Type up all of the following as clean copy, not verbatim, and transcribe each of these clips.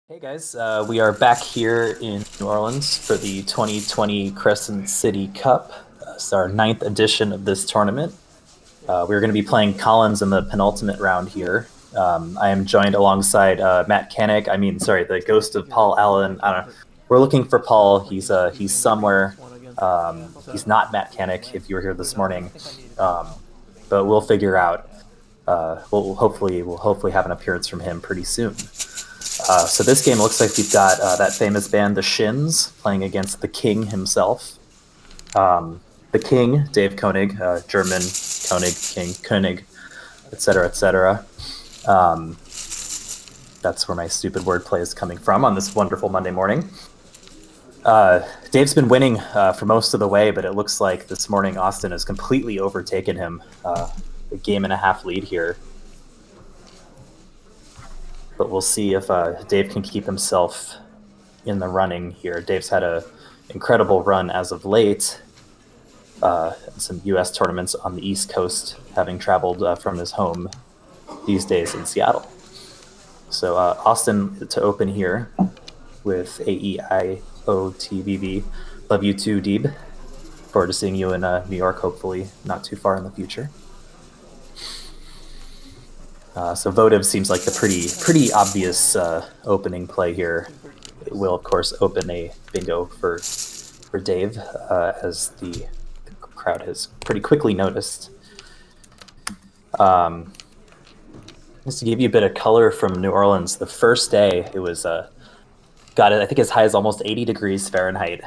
Hey guys, we are back here in New Orleans for the 2020 Crescent City Cup. It's our ninth edition of this tournament. We're going to be playing Collins in the penultimate round here. I am joined alongside Matt Koenig. The ghost of Paul Allen. I don't know. We're looking for Paul. He's somewhere. He's not Matt Koenig if you were here this morning, but we'll figure out. We'll hopefully have an appearance from him pretty soon. So this game looks like we've got that famous band, the Shins, playing against the King himself. The King, Dave Koenig, German Koenig, King, Koenig, etc., etc. That's where my stupid wordplay is coming from on this wonderful Monday morning. Dave's been winning for most of the way, but it looks like this morning Austin has completely overtaken him. A game and a half lead here. But we'll see if Dave can keep himself in the running here. Dave's had an incredible run as of late. Some U.S. tournaments on the East Coast, having traveled from his home these days in Seattle. So Austin to open here with AEIOTVV. Love you too, Deeb. Forward to seeing you in New York, hopefully not too far in the future. So votive seems like the pretty obvious opening play here. It will, of course, open a bingo for Dave, as the crowd has pretty quickly noticed. Just to give you a bit of color from New Orleans, the first day it was got it, I think, as high as almost 80 degrees Fahrenheit.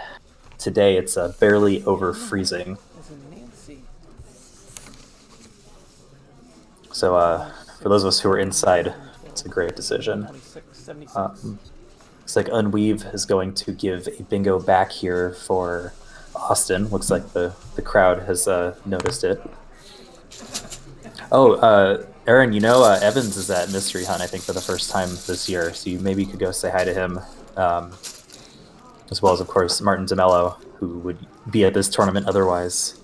Today it's barely over freezing. So for those of us who are inside, it's a great decision. Looks like Unweave is going to give a bingo back here for Austin. Looks like the crowd has noticed it. Oh, Aaron, Evans is at Mystery Hunt, I think, for the first time this year, so maybe you could go say hi to him. As well as, of course, Martin DeMello, who would be at this tournament otherwise.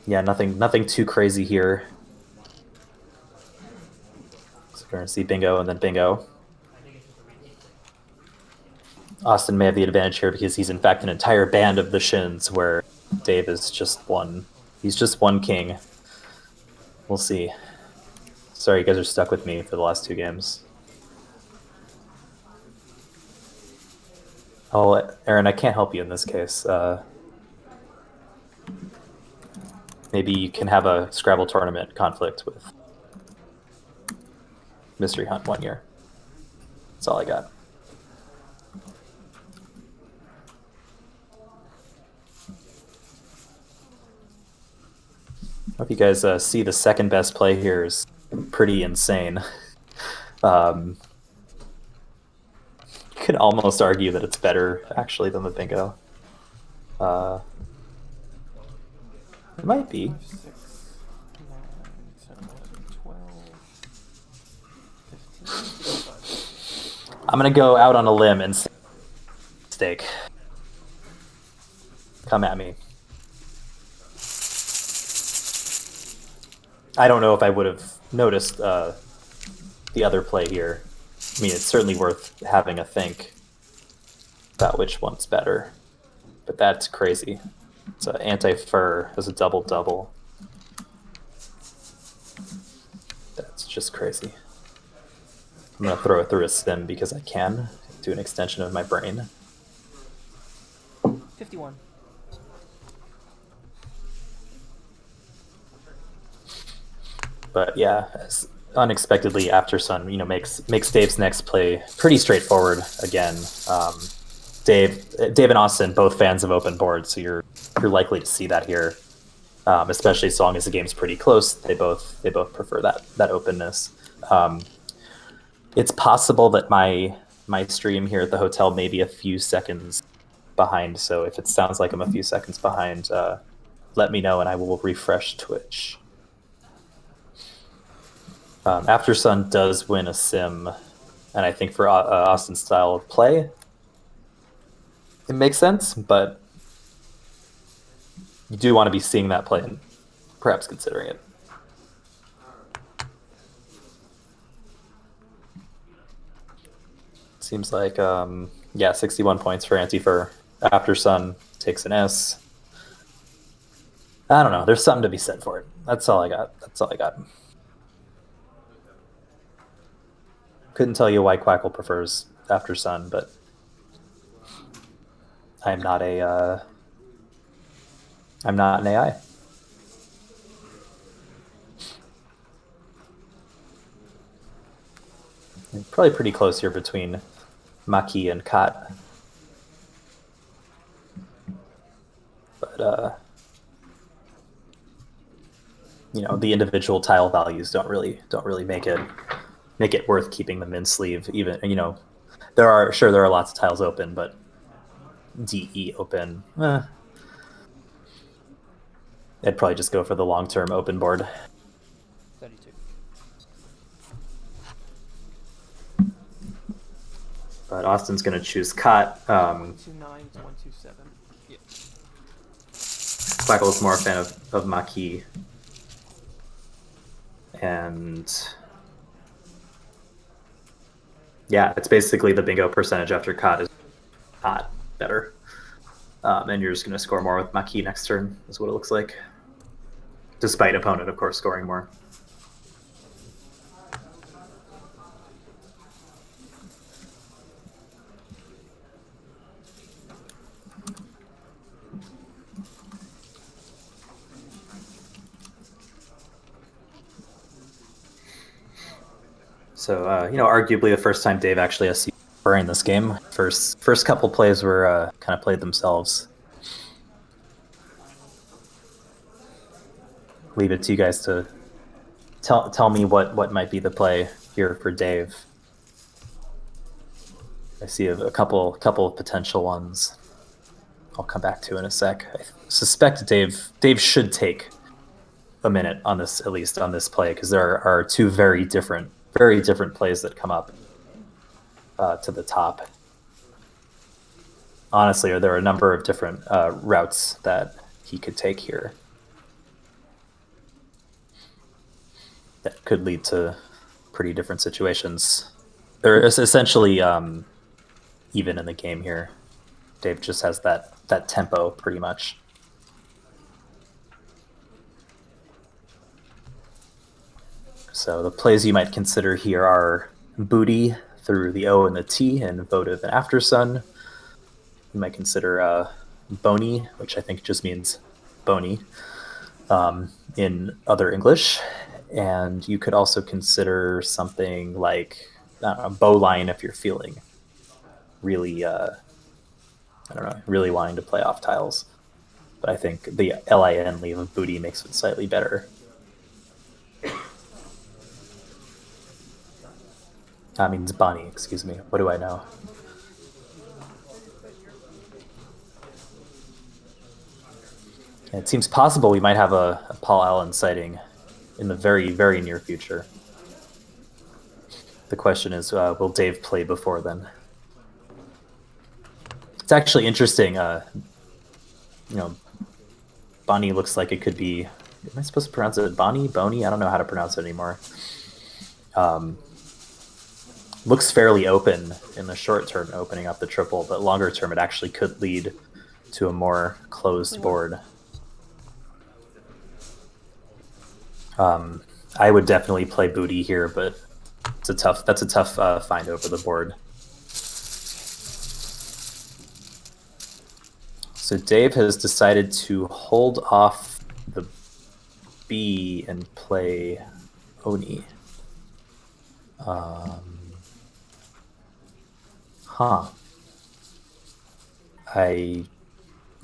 Yeah, nothing too crazy here. So we're going to see bingo and then bingo. Austin may have the advantage here because he's in fact an entire band of the Shins, where Dave is just one. He's just one king. We'll see. Sorry, you guys are stuck with me for the last two games. Oh, Aaron, I can't help you in this case. Maybe you can have a Scrabble tournament conflict with Mystery Hunt one year. That's all I got. I hope you guys see the second best play here is pretty insane. You could almost argue that it's better, actually, than the bingo. It might be. I'm going to go out on a limb and say mistake. Come at me. I don't know if I would have noticed the other play here. I mean, it's certainly worth having a think about which one's better. But that's crazy. It's an anti-fur as a double-double. That's just crazy. I'm going to throw it through a sim because I can do an extension of my brain. 51. But yeah, unexpectedly, After Sun, makes Dave's next play pretty straightforward again. Dave and Austin, both fans of open boards, so you're likely to see that here, especially as long as the game's pretty close. They both prefer that openness. It's possible that my stream here at the hotel may be a few seconds behind, so if it sounds like I'm a few seconds behind, let me know and I will refresh Twitch. After Sun does win a sim, and I think for Austin's style of play, it makes sense, but you do want to be seeing that play and perhaps considering it. Seems like, yeah, 61 points for Anti-Fur. After Sun takes an S. I don't know. There's something to be said for it. That's all I got. That's all I got. Couldn't tell you why Quackle prefers After Sun, but I'm not an AI. Probably pretty close here between Maki and Kat. But you know, the individual tile values don't really make it worth keeping them in sleeve. Even, you know, there are lots of tiles open, but DE open, I'd probably just go for the long-term open board. 32. But Austin's going to choose Kat. 129 to 127. Yeah. Quackle's more a fan of Maki. And yeah, it's basically the bingo percentage after Kat is not better. And you're just going to score more with Maki next turn, is what it looks like. Despite opponent, of course, scoring more. So, you know, arguably the first time Dave actually has seen in this game. First couple plays were kind of played themselves. Leave it to you guys to tell me what might be the play here for Dave. I see a couple of potential ones I'll come back to in a sec. I suspect Dave should take a minute on this, at least on this play, because there are two very different plays that come up to the top. Honestly, there are a number of different routes that he could take here that could lead to pretty different situations. They're essentially even in the game here. Dave just has that tempo pretty much. So the plays you might consider here are Booty through the O and the T and Votive and After Sun. You might consider Bony, which I think just means bony in other English. And you could also consider something like Bowline if you're feeling really, really wanting to play off tiles. But I think the LIN leave of Booty makes it slightly better. I mean, it's Bonnie, excuse me. What do I know? It seems possible we might have a Paul Allen sighting in the very, very near future. The question is, will Dave play before then? It's actually interesting. You know, Bonnie looks like it could be. Am I supposed to pronounce it Bonnie? Boney? I don't know how to pronounce it anymore. Looks fairly open in the short term, opening up the triple, but longer term, it actually could lead to a more closed board. I would definitely play Booty here, but that's a tough find over the board. So Dave has decided to hold off the B and play Oni. I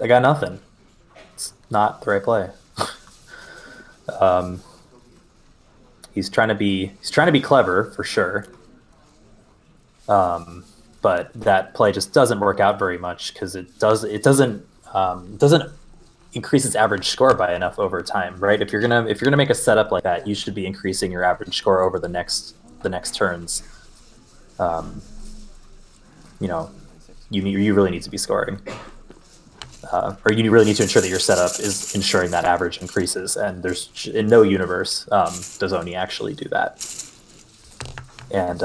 got nothing. It's not the right play. He's trying to be clever for sure. But that play just doesn't work out very much because it doesn't increase its average score by enough over time, right? If you're gonna make a setup like that, you should be increasing your average score over the next turns. You know, you really need to be scoring, or you really need to ensure that your setup is ensuring that average increases. And there's in no universe does Oni actually do that. And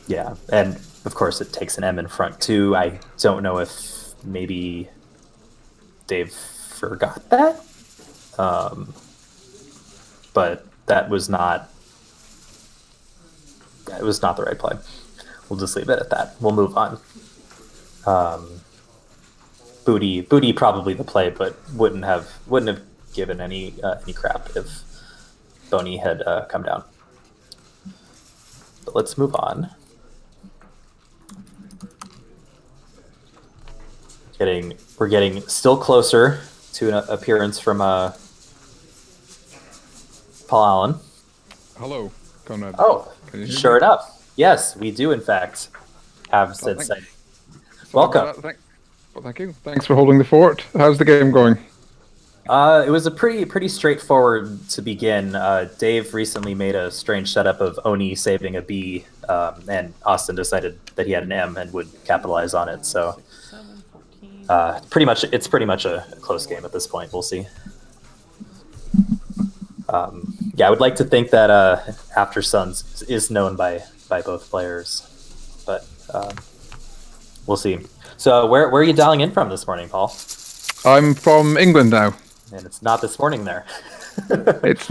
Yeah, and of course it takes an M in front too. I don't know if maybe Dave forgot that, but that was not the right play. We'll just leave it at that. We'll move on. Booty probably the play, but wouldn't have given any crap if Boney had come down. But let's move on. We're getting still closer to an appearance from Paul Allen. Hello, Conrad. Oh, Can you hear sure me? enough. Yes, we do in fact have said thanks. sighting. Sorry Welcome. about that. Thank you. Thanks for holding the fort. How's the game going? It was a pretty straightforward to begin. Dave recently made a strange setup of Oni saving a B, and Austin decided that he had an M and would capitalize on it. So, 7, 14. it's pretty much a close game at this point. We'll see. Yeah, I would like to think that After Suns is known by both players, but we'll see. So, where are you dialing in from this morning, Paul? I'm from England now. And it's not this morning there. It's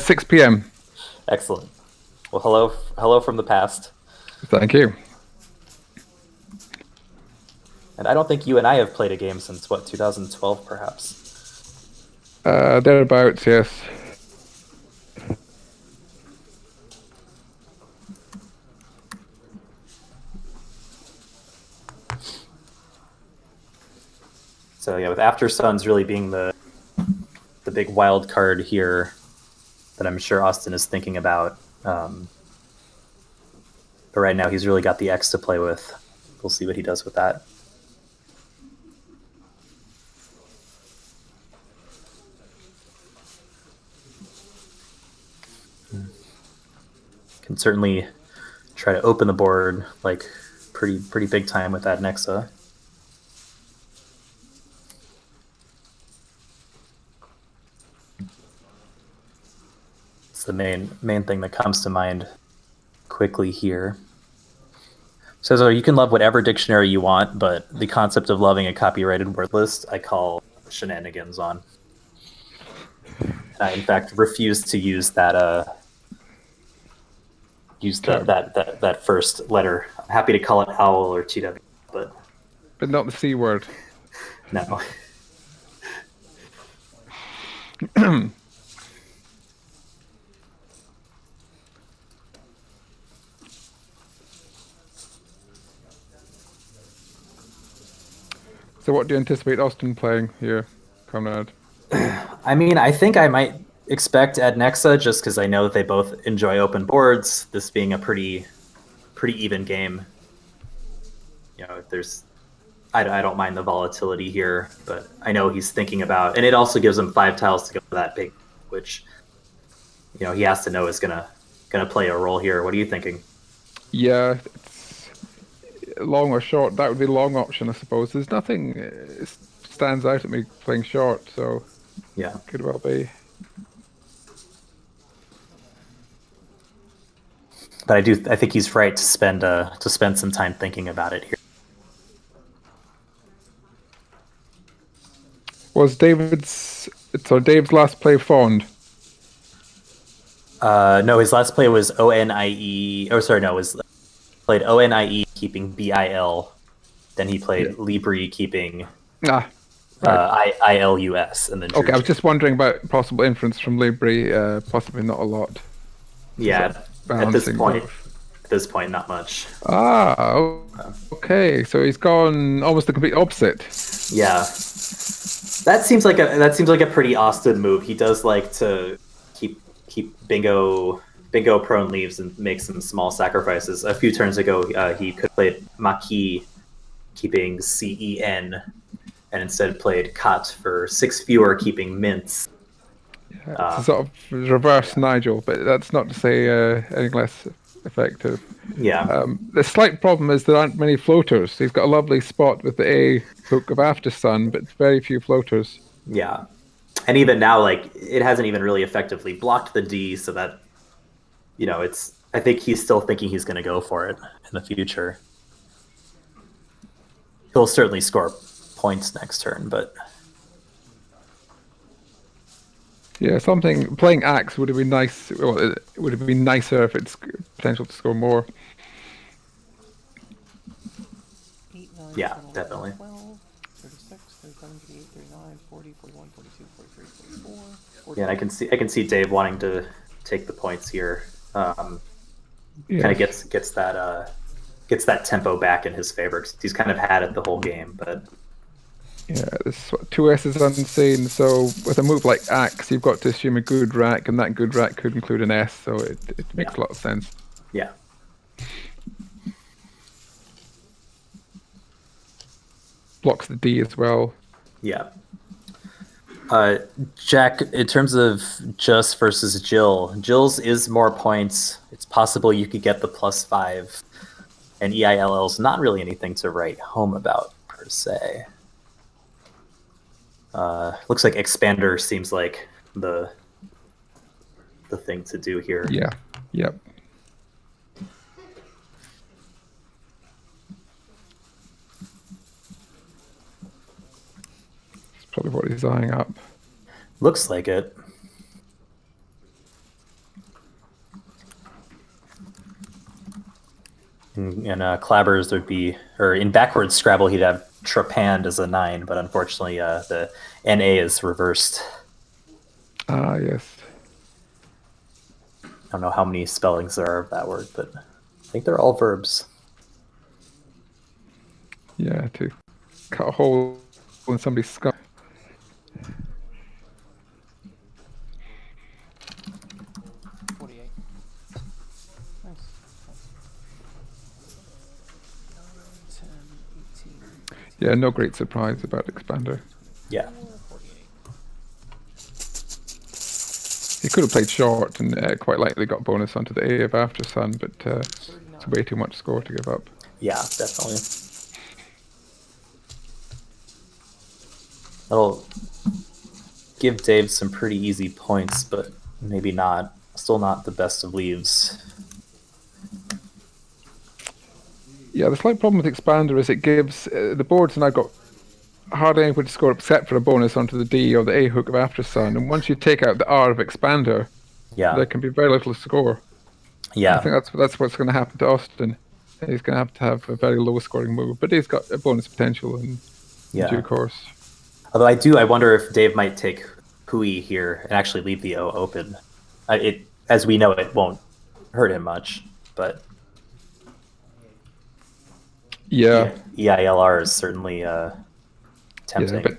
6 p.m. Excellent. Well, hello from the past. Thank you. And I don't think you and I have played a game since, 2012, perhaps? Thereabouts, yes. So yeah, with After Suns really being the big wild card here that I'm sure Austin is thinking about. But right now he's really got the X to play with. We'll see what he does with that. Can certainly try to open the board like pretty big time with that Nexa. It's the main thing that comes to mind quickly here. So you can love whatever dictionary you want, but the concept of loving a copyrighted word list, I call shenanigans on. I, in fact, refuse to use that that first letter. I'm happy to call it owl or TW, but not the C word. no. So what do you anticipate Austin playing here, Conrad? I mean, I think I might expect Ed Nexa just because I know that they both enjoy open boards. This being a pretty even game. You know, I don't mind the volatility here, but I know he's thinking about, and it also gives him 5 tiles to go for that big, which he has to know is gonna play a role here. What are you thinking? Yeah, it's long or short. That would be the long option, I suppose. There's nothing stands out at me playing short, so Yeah. could well be. But I think he's right to spend some time thinking about it here. Was Dave's last play Fond? No, his last play was ONIE. Oh, sorry, no, was played ONIE keeping BIL. Then he played Libri keeping Right. ILUS, and then Okay, I was just wondering about possible inference from Libri. Possibly not a lot. yeah. At this point, not much. Okay. So he's gone almost the complete opposite. Yeah, that seems like a pretty Austin move. He does like to keep bingo prone leaves and make some small sacrifices. A few turns ago, he could have played Maquis keeping CEN, and instead played Kat for 6 fewer keeping mints. It's a sort of reverse Nigel, but that's not to say anything less effective. Yeah. The slight problem is there aren't many floaters. He's got a lovely spot with the A hook of After Sun, but very few floaters. Yeah. And even now, like, it hasn't even really effectively blocked the D, so that, it's I think he's still thinking he's going to go for it in the future. He'll certainly score points next turn, but Yeah, something playing axe would have been nice. Well, it would have been nicer if it's potential to score more. 8, 9, Yeah, 10, 11, definitely. 12, 36, 37, 38, 39, 40, 41, 42, 43, 44. Yeah, and I can see Dave wanting to take the points here. Kind Yes. of gets that tempo back in his favor, 'cause he's kind of had it the whole game. But Yeah, there's two S's unseen. So with a move like axe, you've got to assume a good rack, and that good rack could include an S. So it makes a lot of sense. yeah, Blocks the D as well. yeah. Jack, in terms of Just versus Jill's is more points. It's possible you could get the +5, and EILL's not really anything to write home about per se. Looks like Expander seems like the thing to do here. Yeah. Yep. It's probably what he's eyeing up. Looks like it. In Clabbers, there'd be, or in backwards Scrabble, he'd have trepanned as a 9, but unfortunately the NA is reversed. Ah, yes. I don't know how many spellings there are of that word, but I think they're all verbs. Yeah, to cut a hole in somebody's skull. Nice. 10, 18, Yeah, no great surprise about Expander. Yeah. 48. He could have played short and quite likely got bonus onto the A of After Sun, but it's way too much score to give up. Yeah, definitely. That'll give Dave some pretty easy points, but maybe not. Still not the best of leaves. Yeah, the slight problem with Expander is it gives the board's now got hardly anything to score except for a bonus onto the D or the A hook of After Sun, and once you take out the R of Expander, Yeah. there can be very little to score. Yeah. I think that's what's going to happen to Austin. He's going to have a very low scoring move, but he's got a bonus potential in due course. Although I wonder if Dave might take Hui here and actually leave the O open. As we know, it won't hurt him much, but Yeah. EILR is certainly tempting.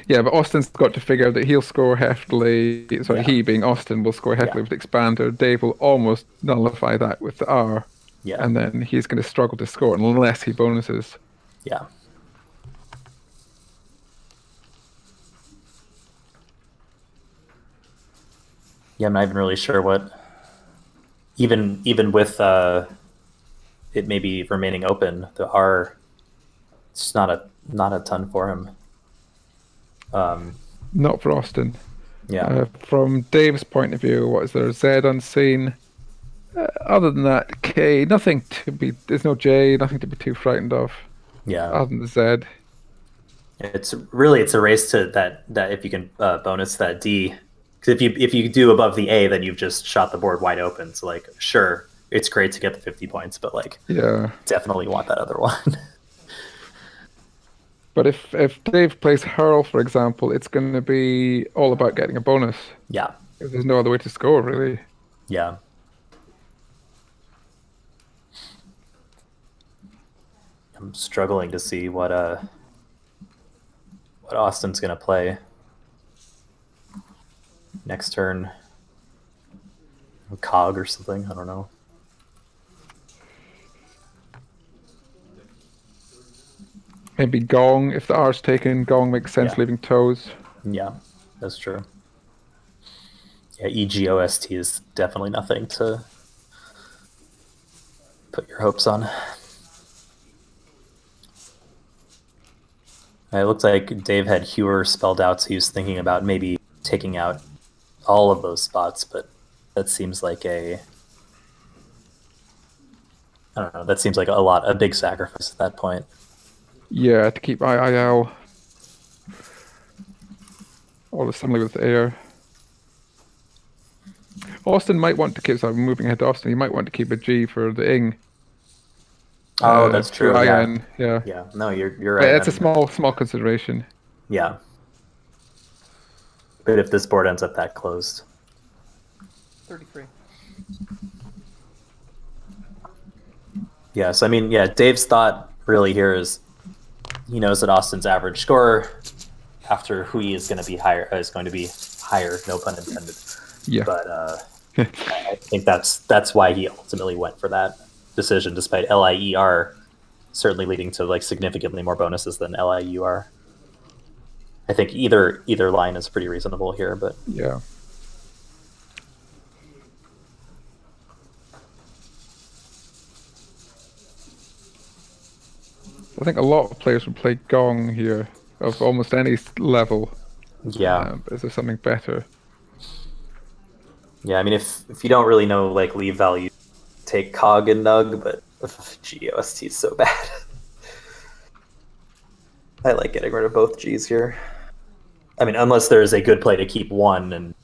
Yeah, but Austin's got to figure out that he'll score heftily. Sorry, Yeah. he being Austin will score heftily with Expander. Dave will almost nullify that with the R. Yeah. And then he's going to struggle to score unless he bonuses. Yeah. Yeah, I'm not even really sure what. Even with it maybe remaining open, the R, it's not a ton for him. Not for Austin. Yeah. From Dave's point of view, what is there? Z unseen. Other than that, K, nothing to be. There's no J, nothing to be too frightened of. Yeah. Other than the Z. It's a race to that if you can bonus that D. Because if you do above the A, then you've just shot the board wide open. So like, sure, it's great to get the 50 points, but like, Yeah. definitely want that other one. But if Dave plays Hurl, for example, it's going to be all about getting a bonus. Yeah. There's no other way to score, really. Yeah. I'm struggling to see what Austin's gonna play next turn. A cog or something. I don't know. Maybe Gong. If the R's taken, Gong makes sense, Yeah. leaving toes. Yeah, that's true. Yeah, EGOST is definitely nothing to put your hopes on. It looked like Dave had Hewer spelled out, so he was thinking about maybe taking out all of those spots, but that seems like a I don't know. That seems like a big sacrifice at that point. Yeah, to keep IIL. Or assembly with air. Austin might want to keep, so I'm moving ahead to Austin, he might want to keep a G for the ing. Oh, that's For true. Yeah. IN, yeah. Yeah. No, you're But right. it's a And small consideration. yeah. But if this board ends up that closed. 33. Yes, I mean, yeah, Dave's thought really here is he knows that Austin's average score after Hui is going to be higher, no pun intended. Yeah. But I think that's why he ultimately went for that decision, despite LIER certainly leading to like significantly more bonuses than LIUR. I think either line is pretty reasonable here, but Yeah. I think a lot of players would play Gong here of almost any level. yeah. But is there something better? Yeah, I mean, if you don't really know like leave value, take Cog and Nug, but GOST is so bad. I like getting rid of both G's here. I mean, unless there is a good play to keep one, and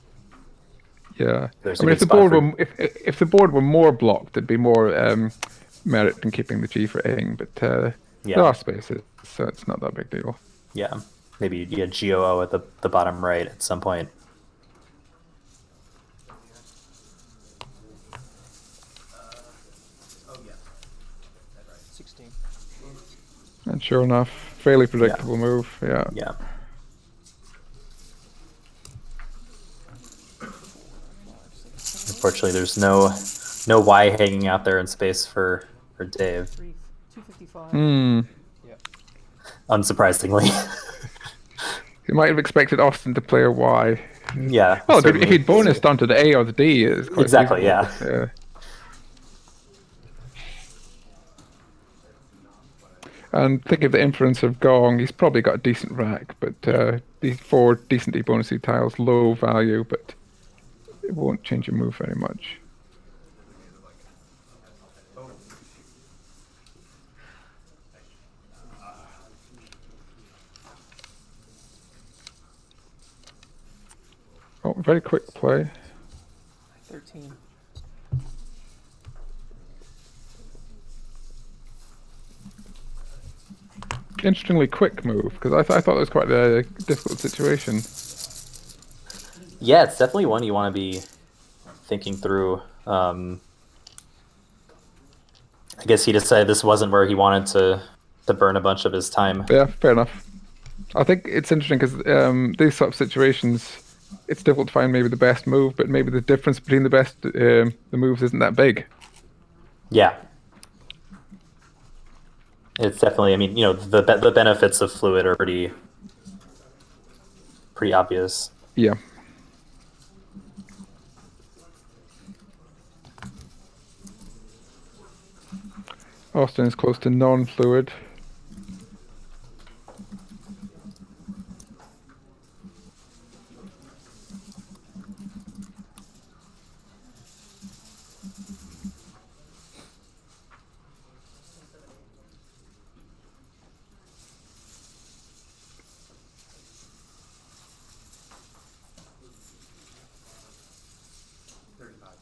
Yeah. there's I mean, a if the good spot board were if the board were more blocked, there'd be more merit in keeping the G for ing. But there are spaces, so it's not that big deal. Yeah, maybe you get GOO at the bottom right at some point. And sure enough, fairly predictable move. Yeah. Yeah. Unfortunately, there's no Y hanging out there in space for Dave. 255. Hmm. Yeah. Unsurprisingly. You might have expected Austin to play a Y. Yeah. Well, certainly. if he'd bonused onto the A or the D, it's quite Exactly. feasible, Yeah. yeah. And think of the inference of Gong. He's probably got a decent rack, but these 4 decently bonusy tiles, low value, but it won't change your move very much. Oh, very quick play. 13. Interestingly quick move, because I thought it was quite a difficult situation. Yeah, it's definitely one you want to be thinking through. I guess he decided this wasn't where he wanted to burn a bunch of his time. Yeah, fair enough. I think it's interesting because these sort of situations, it's difficult to find maybe the best move, but maybe the difference between the moves isn't that big. Yeah. It's definitely, I mean, the benefits of fluid are pretty obvious. Yeah. Austin is close to non-fluid.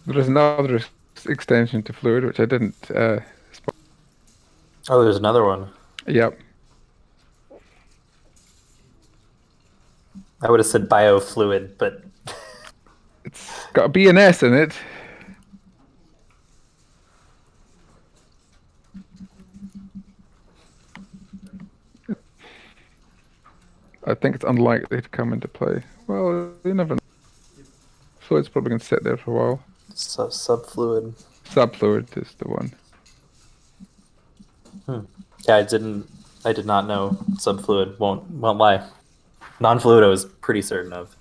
There is another extension to fluid, which I didn't spot. Oh, there's another one. Yep. I would have said biofluid, but It's got a B and S in it. I think it's unlikely to come into play. Well, you never know. Fluid's probably going to sit there for a while. subfluid. Subfluid is the one. Yeah, I did not know subfluid. Won't lie. Non-fluid I was pretty certain of.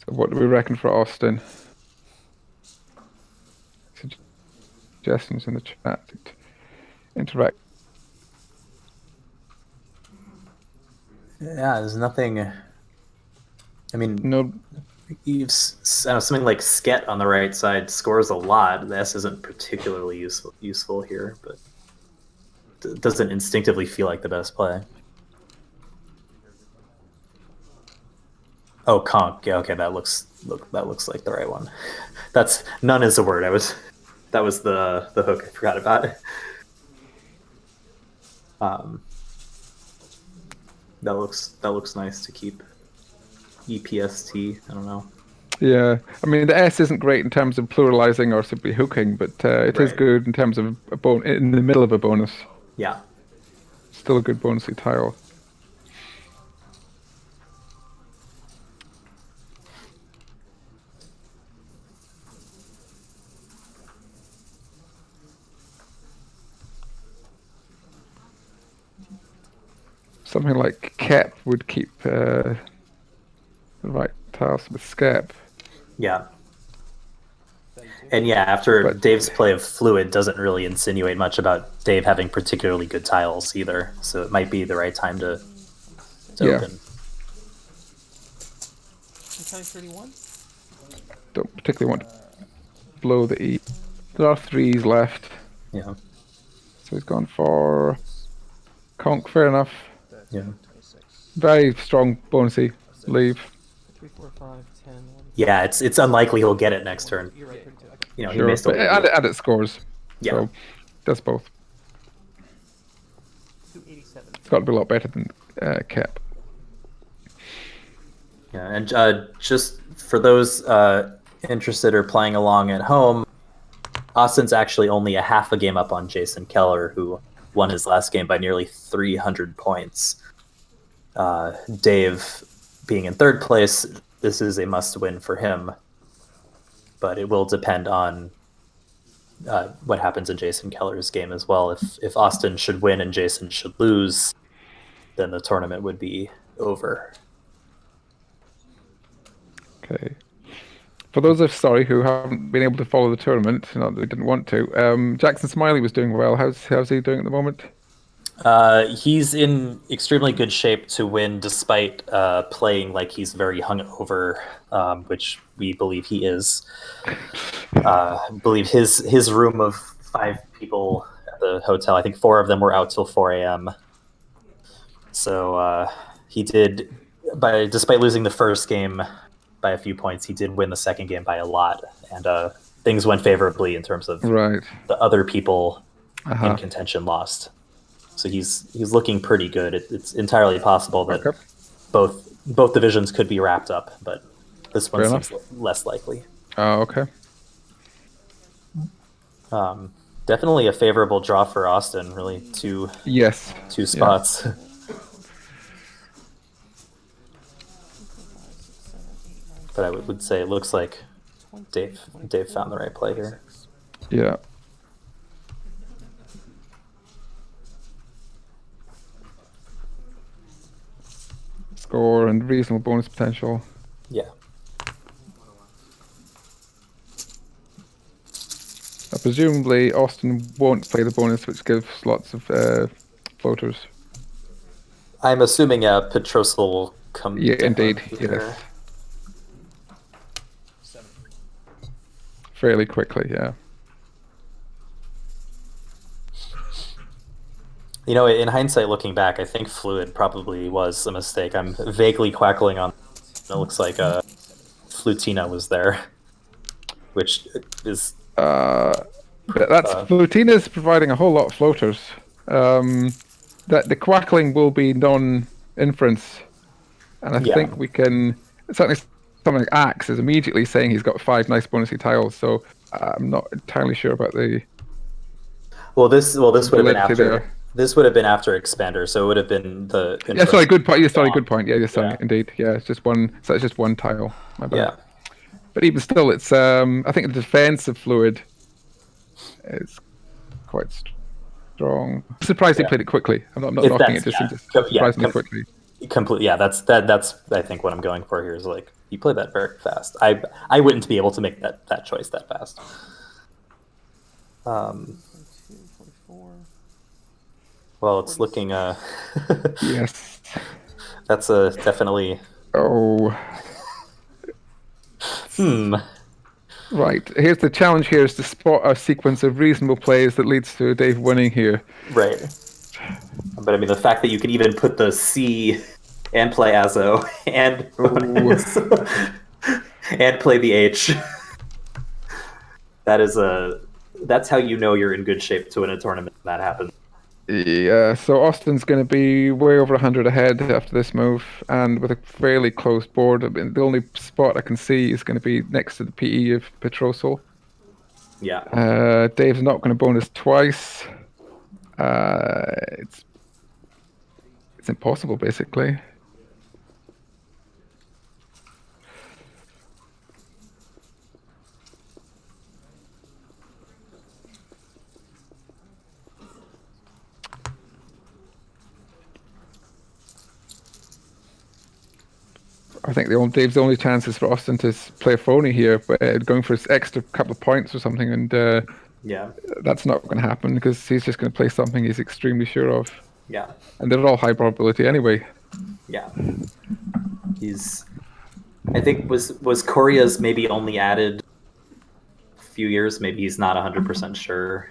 So what do we reckon for Austin? Suggestions in the chat. Interact. Yeah, there's nothing. I mean, No, something like Sket on the right side scores a lot. The S isn't particularly useful here, but it doesn't instinctively feel like the best play. Oh, conch. Yeah, okay, that looks like the right one. That's none is a word. That was the hook I forgot about. That looks nice to keep. EPST. I don't know. yeah. I mean, the S isn't great in terms of pluralizing or simply hooking, but it is Right. good in terms of in the middle of a bonus. Yeah. Still a good bonusy tile. Something like Kep would keep the right tiles with Skep. Yeah. And yeah, after But- Dave's play of Fluid doesn't really insinuate much about Dave having particularly good tiles either. So it might be the right time to Yeah. open. Counting 31? Don't particularly want to blow the E. There are 3s left. Yeah. So he's gone for conch, fair enough. Yeah. Very strong bonusy leave. 3, 4, 5, 10, 1. Yeah, it's unlikely he'll get it next turn. You're right, 32. Okay. You know, he Sure. may still But get it. and it scores. Yeah. So does both. 287. It's got to be a lot better than Kep. Yeah, and just for those interested or playing along at home, Austin's actually only a half a game up on Jason Keller, who won his last game by nearly 300 points. Dave being in third place, this is a must-win for him, but it will depend on what happens in Jason Keller's game as well. If Austin should win and Jason should lose, then the tournament would be over. Okay. For those of sorry who haven't been able to follow the tournament, not that they didn't want to, Jackson Smiley was doing well. How's he doing at the moment? He's in extremely good shape to win, despite playing like he's very hungover, which we believe he is. I believe his room of 5 people at the hotel, I think 4 of them were out till 4 a.m. So he did, despite losing the first game by a few points, he did win the second game by a lot, and things went favorably in terms of Right. the other people Uh-huh. in contention lost. So he's looking pretty good. It's entirely possible that Okay. both divisions could be wrapped up, but this one Fair seems less likely. Oh, okay. Definitely a favorable draw for Austin. Really, two Yes. spots. But I would say it looks like Dave found the right play here. Yeah. Score and reasonable bonus potential. Yeah. Presumably, Austin won't play the bonus, which gives lots of floaters. I'm assuming Petrosal will come Yeah, down indeed. here. Yes. Fairly quickly, yeah. You know, in hindsight, looking back, I think Fluid probably was a mistake. I'm vaguely quackling on. It looks like Flutina was there, which is But that's Flutina's providing a whole lot of floaters. That the quackling will be non-inference, and I think we can certainly. Something like Axe is immediately saying he's got 5 nice bonusy tiles, so I'm not entirely sure about the. Well, this would have been after. there. This would have been after Expander, so it would have been the. Yeah, sorry, good point. Yeah, sorry, good point. Yeah, sorry, Yeah. indeed. Yeah, it's just one. So it's just one tile. My bad. Yeah. But even still, it's. I think the defense of Fluid is quite strong. I'm surprised he played it quickly. I'm not knocking it. Just surprisingly quickly. Completely. Yeah, that's I think what I'm going for here is like you play that very fast. I wouldn't be able to make that choice that fast. 42, 44. Well, it's looking Yes. That's a definitely. Oh, Hmm. right. Here's the challenge. Here is to spot a sequence of reasonable plays that leads to Dave winning here. Right. But I mean, the fact that you can even put the C and play Azo and Oh, and play the H. That's how you know you're in good shape to win a tournament when that happens. yeah. So Austin's going to be way over 100 ahead after this move, and with a fairly close board. I mean, the only spot I can see is going to be next to the PE of Petrosal. Yeah. Dave's not going to bonus twice. It's impossible, basically. I think Dave's only chance is for Austin to play a phony here, but going for his extra couple of points or something, and Yeah. that's not going to happen because he's just going to play something he's extremely sure of, Yeah. and they're all high probability anyway. Yeah. I think was Korea's maybe only added a few years. Maybe he's not 100% sure.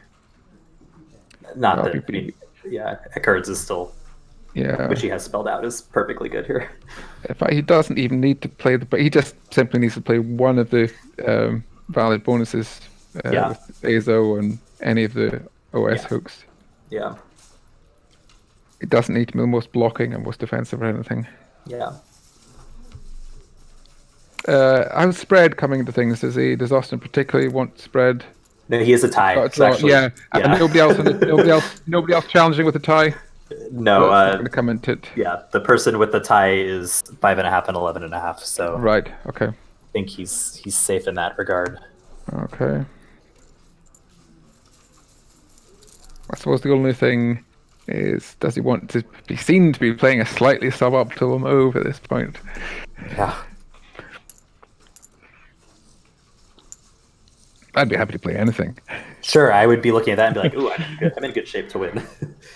Not that. I mean, yeah, Eckhard's is still. Yeah. Which he has spelled out is perfectly good here. In fact, he doesn't even need to play but he just simply needs to play one of the valid bonuses with Azo and any of the OS hooks. Yeah. It doesn't need to be the most blocking and most defensive or anything. Yeah. How's spread coming into things? Does Austin particularly want spread? No, he is a tie. Actually, yeah. And nobody else challenging with a tie. No, going to come into it. Yeah, the person with the tie is 5.5 and 11.5. So right. Okay. I think he's safe in that regard. Okay. I suppose the only thing is, does he want to be seen to be playing a slightly suboptimal move at this point? Yeah. I'd be happy to play anything. Sure, I would be looking at that and be like, "Ooh, I'm in good shape to win."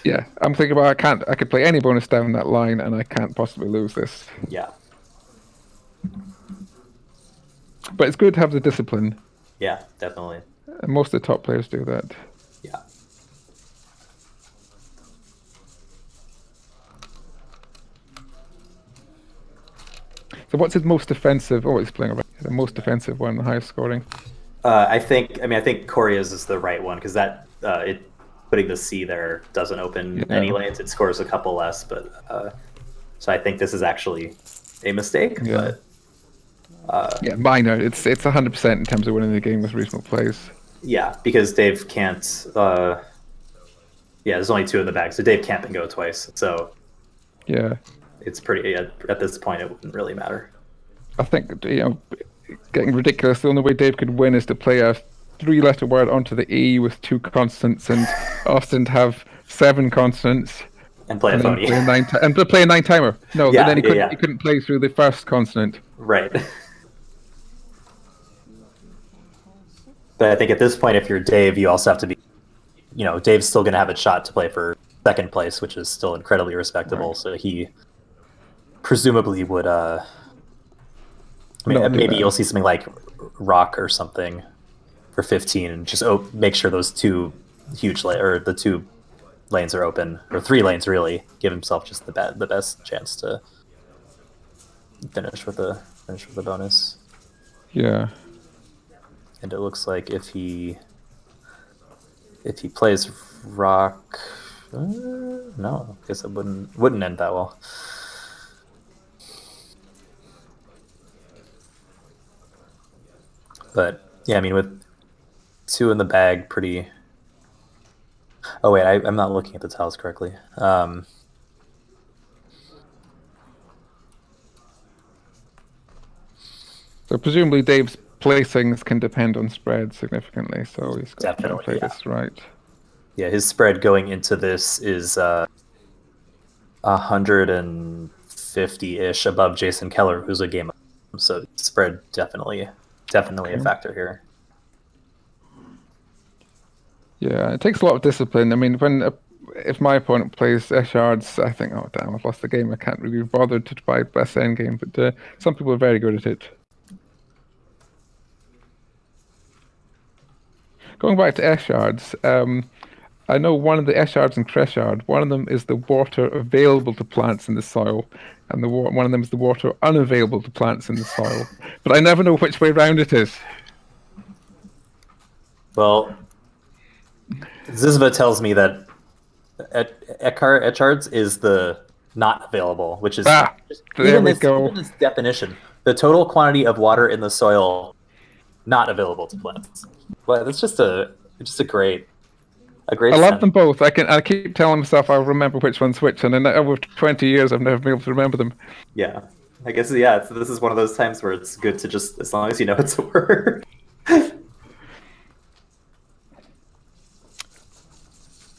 Yeah, I'm thinking about I could play any bonus down that line, and I can't possibly lose this. Yeah. But it's good to have the discipline. Yeah, definitely. And most of the top players do that. Yeah. So what's his most defensive? Oh, he's playing the most defensive one, the highest scoring. I think Korea's is the right one because that putting the C there doesn't open any lanes. It scores a couple less, but so I think this is actually a mistake. Yeah. But minor. It's 100% in terms of winning the game with reasonable plays. Yeah, because Dave can't. There's only 2 in the bag, so Dave can't go twice. So yeah, it's pretty. At this point, it wouldn't really matter. I think getting ridiculous. The only way Dave could win is to play a 3-letter word onto the E with 2 consonants, and Austin to have 7 consonants and play a phony and play a 9-timer. No, then he couldn't play through the first consonant. Right. But I think at this point, if you're Dave, you also have to be, Dave's still going to have a shot to play for 2nd place, which is still incredibly respectable. Right. So he presumably would. Maybe you'll see something like rock or something for 15, and just make sure those 2 huge the 2 lanes are open, or 3 lanes really. Give himself just the best chance to finish with the bonus. Yeah. And it looks like if he plays rock, no, I guess it wouldn't end that well. But yeah, I mean, with 2 in the bag, pretty. Oh wait, I'm not looking at the tiles correctly. So presumably Dave's placings can depend on spread significantly, so he's got to play this right. Yeah, his spread going into this is 150-ish above Jason Keller, who's a game up. So spread definitely a factor here. Yeah, it takes a lot of discipline. I mean, when if my opponent plays shards, I think, oh damn, I've lost the game. I can't really be bothered to buy best endgame. But some people are very good at it. Going back to S-shards, I know one of the S-shards and Crescent, one of them is the water available to plants in the soil, and one of them is the water unavailable to plants in the soil. But I never know which way round it is. Well, Zizva tells me that Echards is the not available, which is there we go. Even this definition. The total quantity of water in the soil not available to plants. Well, that's just a great I love them both. I keep telling myself I'll remember which one's which, and in over 20 years I've never been able to remember them. Yeah. I guess, yeah, this is one of those times where it's good to just, as long as you know it's a word.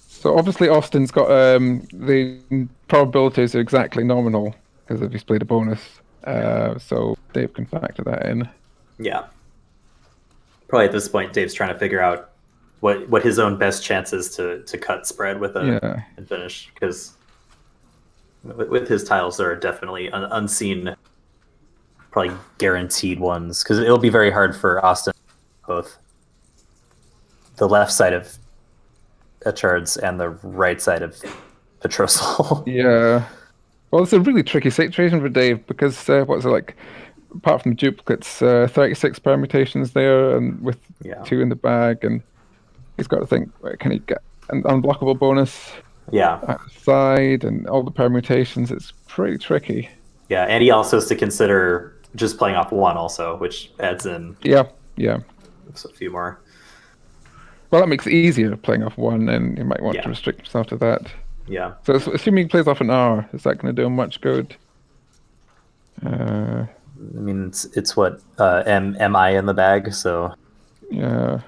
So obviously Austin's got the probabilities are exactly nominal because if he's played a bonus. So Dave can factor that in. Yeah. Probably at this point Dave's trying to figure out what his own best chances to cut spread with and finish, because with his tiles there are definitely unseen, probably guaranteed ones, because it'll be very hard for Austin both the left side of Echards and the right side of Petrosal. Yeah. Well, it's a really tricky situation for Dave because what's it like? Apart from duplicates, 36 permutations there, and with 2 in the bag, and he's got to think, can he get an unblockable bonus? Outside, and all the permutations. It's pretty tricky. Yeah, and he also has to consider just playing off 1 also, which adds in a few more. Well, that makes it easier playing off 1, and he might want to restrict himself to that. Yeah. So assuming he plays off an R, is that going to do him much good? I mean, it's what MI in the bag, so yeah.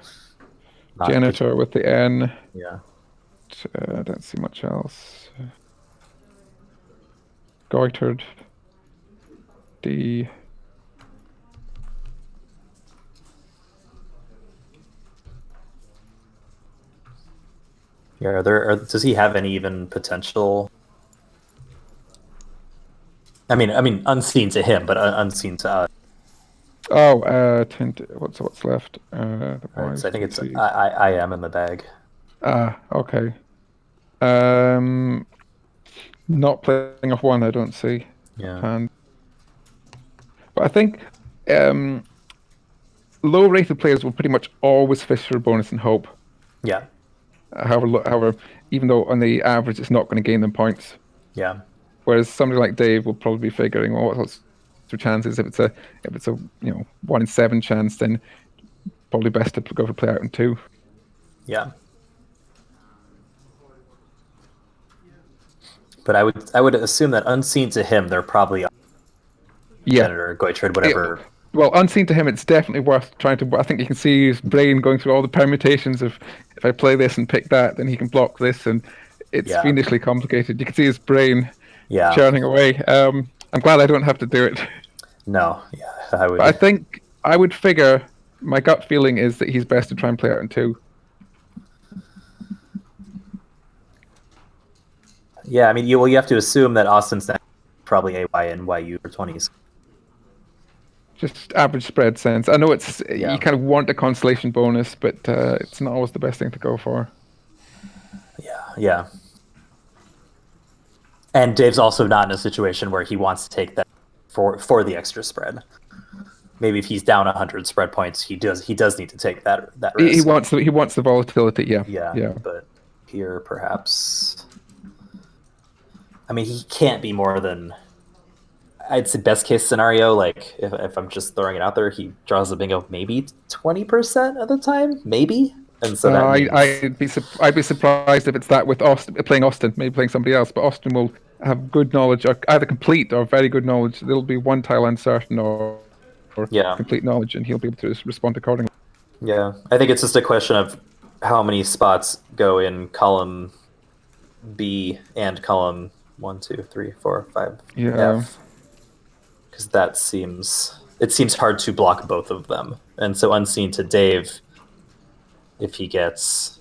Janitor with the N. Yeah. I don't see much else. Goitered. D. Yeah, does he have any even potential? I mean, unseen to him, but unseen to us. Oh, what's left? Right, so I think it's I am in the bag. Okay. Not playing off 1, I don't see. Yeah. But I think low-rated players will pretty much always fish for a bonus and hope. Yeah. However, even though on the average it's not going to gain them points. Yeah. Whereas somebody like Dave will probably be figuring, well, what's the chances? If it's a 1 in 7 chance, then probably best to go for play out in 2. Yeah. But I would assume that unseen to him, they're probably Janitor, Goitrud, whatever. Well, unseen to him, it's definitely worth trying to. I think you can see his brain going through all the permutations of if I play this and pick that, then he can block this, and it's fiendishly complicated. You can see his brain churning away. I'm glad I don't have to do it. No, I would. But I think I would figure. My gut feeling is that he's best to try and play out in 2. Yeah, I mean, you have to assume that Austin's probably AY and YU for 20s. Just average spread sense. I know it's you kind of want a consolation bonus, but it's not always the best thing to go for. Yeah. And Dave's also not in a situation where he wants to take that for the extra spread. Maybe if he's down 100 spread points, he does need to take that risk. He wants the volatility. Yeah. But here, perhaps, I mean, he can't be more than, I'd say best case scenario, like if I'm just throwing it out there, he draws the bingo maybe 20% of the time, maybe. And so that means... I'd be surprised if it's that with Austin playing Austin, maybe playing somebody else, but Austin will have good knowledge, or either complete or very good knowledge. There'll be one tile uncertain or complete knowledge, and he'll be able to respond accordingly. Yeah, I think it's just a question of how many spots go in column B and column 1, 2, 3, 4, 5. Yeah. Because it seems hard to block both of them, and so unseen to Dave, if he gets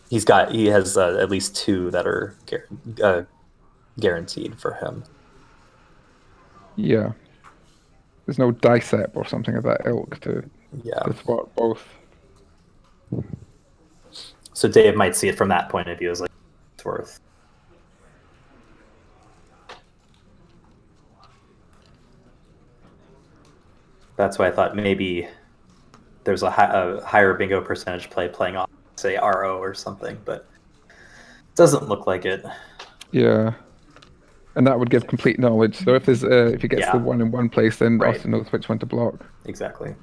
he has at least 2 that are guaranteed for him. Yeah. There's no dicep or something of that ilk to thwart both. So Dave might see it from that point of view as like it's worth. That's why I thought maybe there's a higher bingo percentage playing off, say, RO or something, but it doesn't look like it. Yeah. And that would give complete knowledge. So if he gets the 1 in one place, then Austin knows which one to block. Exactly.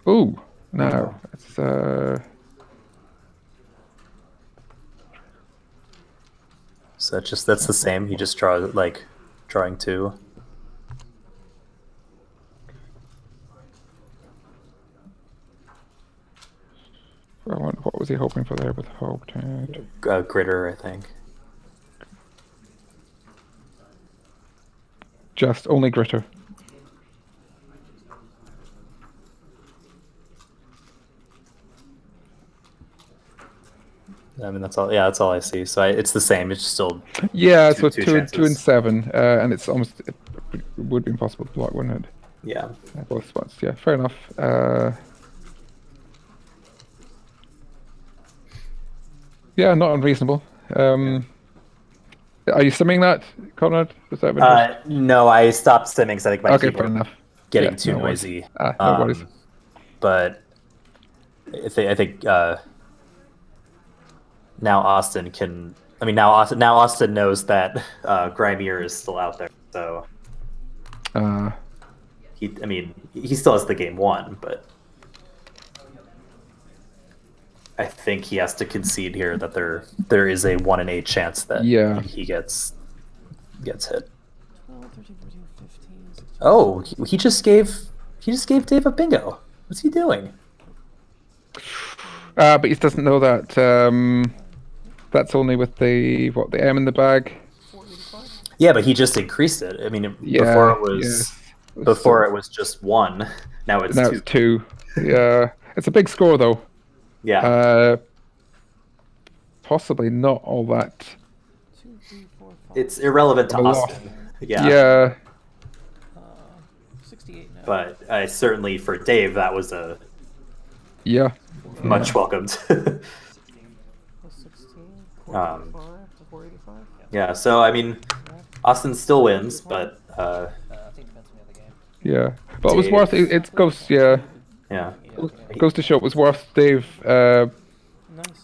Ooh, no, it's So that's the same. You just draw like drawing 2. What was he hoping for there with hope? Gritter, I think. Just only gritter. I mean, that's all. Yeah, that's all I see. So it's the same. It's still so it's 2 and 7, and it's almost it would be impossible to block, wouldn't it? Yeah. Both spots. Yeah, fair enough. Yeah, not unreasonable. Are you simming that, Conrad? Was that no, I stopped simming because I think my keyboard fair enough. Getting too noisy. No worries. But I think now Austin can. I mean, now Austin knows that Grimier is still out there. So he still has the game won, but I think he has to concede here that there is a 1 in 8 chance that he gets hit. 12, 13, 14, 15, 16. Oh, he just gave Dave a bingo. What's he doing? But he doesn't know that that's only with the M in the bag. Yeah, but he just increased it. I mean, before it was just 1. Now it's 2. Yeah, it's a big score though. Yeah. Possibly not all that. 2, 3, 4, 5. It's irrelevant to Austin. Yeah. Yeah. 68 now. But certainly for Dave, that was a much welcomed. 16 plus 16, 485 to 485. Yeah. So I mean, Austin still wins, but I think it depends on the other game. Yeah, but it was worth it. It goes It goes to show it was worth Dave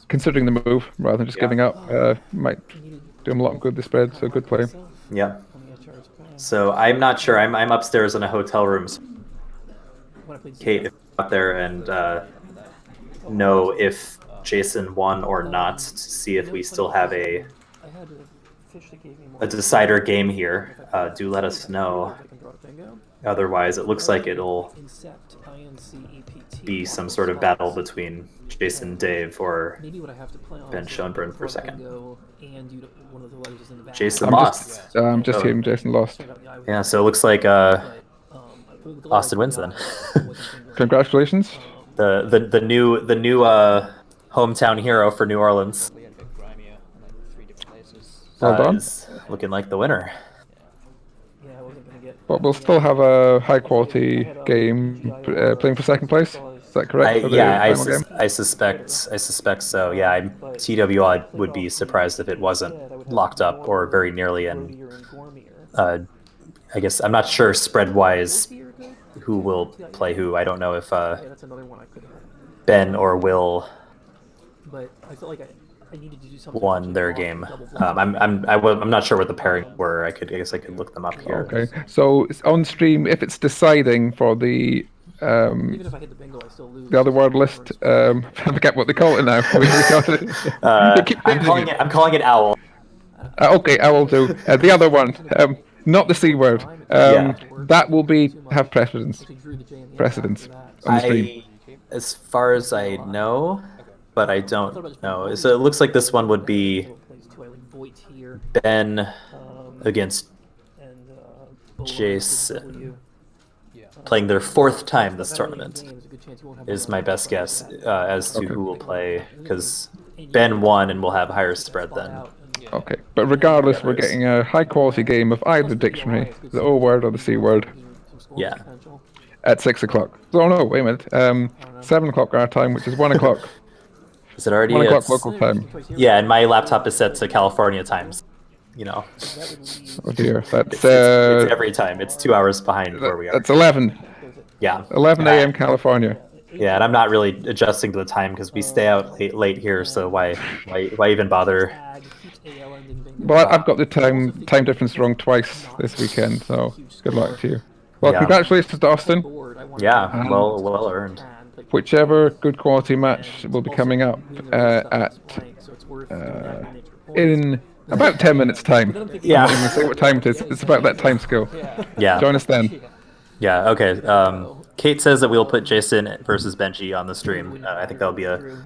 considering the move rather than just giving up. Might do him a lot of good. The spread, so good play. Yeah. So I'm not sure. I'm upstairs in a hotel room. So Kate is out there and know if Jason won or not to see if we still have a decider game here. Do let us know. Otherwise, it looks like it'll be some sort of battle between Jason, Dave, or Ben Schoenbrunn for second. Jason lost. I'm just seeing Jason lost. Yeah, so it looks like Austin wins then. Congratulations. The new hometown hero for New Orleans. Well done. Is looking like the winner. But we'll still have a high quality game playing for second place. Is that correct? I suspect so. Yeah, TWI would be surprised if it wasn't locked up or very nearly. And I guess I'm not sure spread wise who will play who. I don't know if Ben or Will won their game. I'm not sure what the pairings were. I guess I could look them up here. Okay, so it's on stream if it's deciding for the even if I hit the bingo, I still lose. the other word list. I forget what they call it now. I'm calling it Owl. Okay, I will do the other one. Not the C word. That will have precedence on the stream. As far as I know, but I don't know. So it looks like this one would be Ben against Jason. playing their 4th time this tournament, is my best guess as to who will play, because Ben won and we'll have higher spread then. Okay, but regardless, we're getting a high-quality game of either dictionary, the O word or the C word. Yeah. At 6 o'clock. Oh no, wait a minute. 7 o'clock our time, which is 1 o'clock. Is it already? 1 o'clock local time. Yeah, and my laptop is set to California times. You know. Oh dear, that's It's every time. It's 2 hours behind where we are. That's 11. Yeah. 11 a.m. California. Yeah, and I'm not really adjusting to the time because we stay out late here. So why even bother? Well, I've got the time difference wrong twice this weekend, so good luck to you. Well, Yeah. congratulations to Austin. Yeah, well earned. Whichever good quality match will be coming up in about 10 minutes' time. Yeah. I'm not even going to say what time it is. It's about that time scale. Yeah. Join us then. Yeah. Okay. Kate says that we'll put Jason versus Benji on the stream. I think that'll be a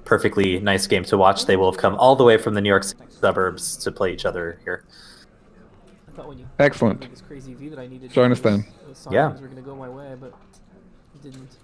perfectly nice game to watch. They will have come all the way from the New York City suburbs to play each other here. Excellent. Join us then. Yeah. Were going to go my way, but it didn't.